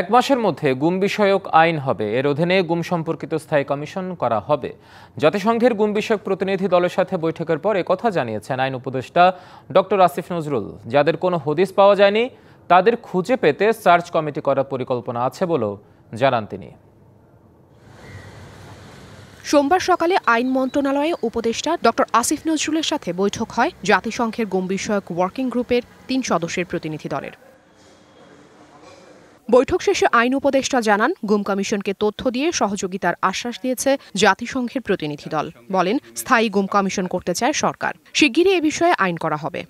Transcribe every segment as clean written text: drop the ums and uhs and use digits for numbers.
এক মাসের মধ্যে গুম বিষয়ক আইন হবে। এর অধীনে গুম সম্পর্কিত স্থায়ী কমিশন করা হবে। জাতিসংঘের গুম বিষয়ক প্রতিনিধি দলের সাথে বৈঠকের পর একথা জানিয়েছেন আইন উপদেষ্টা ডক্টর আসিফ নজরুল। যাদের কোনো হদিস পাওয়া যায়নি তাদের খুঁজে পেতে সার্চ কমিটি করার পরিকল্পনা আছে বলেও জানান তিনি। সোমবার সকালে আইন মন্ত্রণালয়ে উপদেষ্টা ডক্টর আসিফ নজরুলের সাথে বৈঠক হয় জাতিসংঘের গুম বিষয়ক ওয়ার্কিং গ্রুপের 3 সদস্যের প্রতিনিধি দলের। বৈঠক শেষে আইন উপদেষ্টা জানান, গুম কমিশনকে তথ্য দিয়ে সহযোগিতার আশ্বাস দিয়েছে জাতিসংঘের প্রতিনিধি দল। বলেন, স্থায়ী গুম কমিশন করতে চায় সরকার। শিগগিরই এ বিষয়ে আইন করা হবে।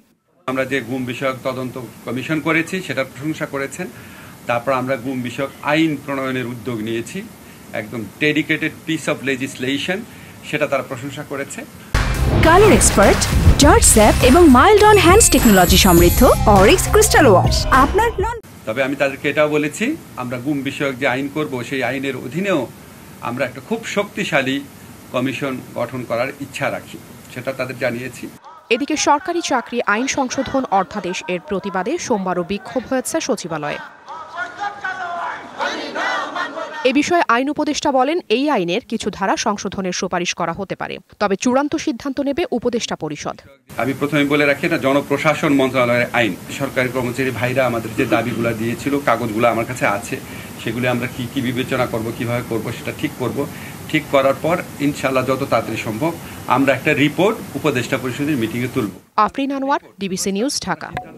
আমরা যে গুম বিষয়ক তদন্ত কমিশন করেছি সেটার প্রশংসা করেছেন। তারপর আমরা গুম বিষয়ক আইন প্রণয়নের উদ্যোগ নিয়েছি, একদম ডেডিকেটেড পিস অফ লেজিসলেশন, সেটা তারা প্রশংসা করেছে। কালার এক্সপার্ট, জর্জ স্যাপ এবং মাইল্ড অন হ্যান্ডস টেকনোলজি সমৃদ্ধ অরিক্স ক্রিস্টাল ওয়াশ আপনার নন। তবে আমি তাদেরকে এটাও বলেছি, আমরা গুম বিষয়ক যে আইন করব সেই আইনের অধীনেও আমরা একটা খুব শক্তিশালী কমিশন গঠন করার ইচ্ছা রাখি, সেটা তাদের জানিয়েছি। এদিকে সরকারি চাকরি আইন সংশোধন অধ্যাদেশ এর প্রতিবাদে সোমবারও বিক্ষোভ হয়েছে সচিবালয়ে। এ বিষয়ে আইন উপদেষ্টা বলেন, এই আইনের কিছু ধারা সংশোধনের সুপারিশ করা হতে পারে, তবে চূড়ান্ত সিদ্ধান্ত নেবে উপদেষ্টা পরিষদ। আমি প্রথমে বলে রাখি, না জনপ্রশাসন মন্ত্রণালয়ের আইন। সরকারি কর্মচারী ভাইরা আমাদের যে দাবিগুলো দিয়েছিল, কাগজগুলো আমার কাছে আছে, সেগুলি আমরা কি বিবেচনা করব, কিভাবে করব সেটা ঠিক করব। ঠিক করার পর ইনশাআল্লাহ যত তাড়াতাড়ি সম্ভব আমরা একটা রিপোর্ট উপদেষ্টা পরিষদের মিটিংয়ে তুলব। Afrin Anwar, DBC news, Dhaka.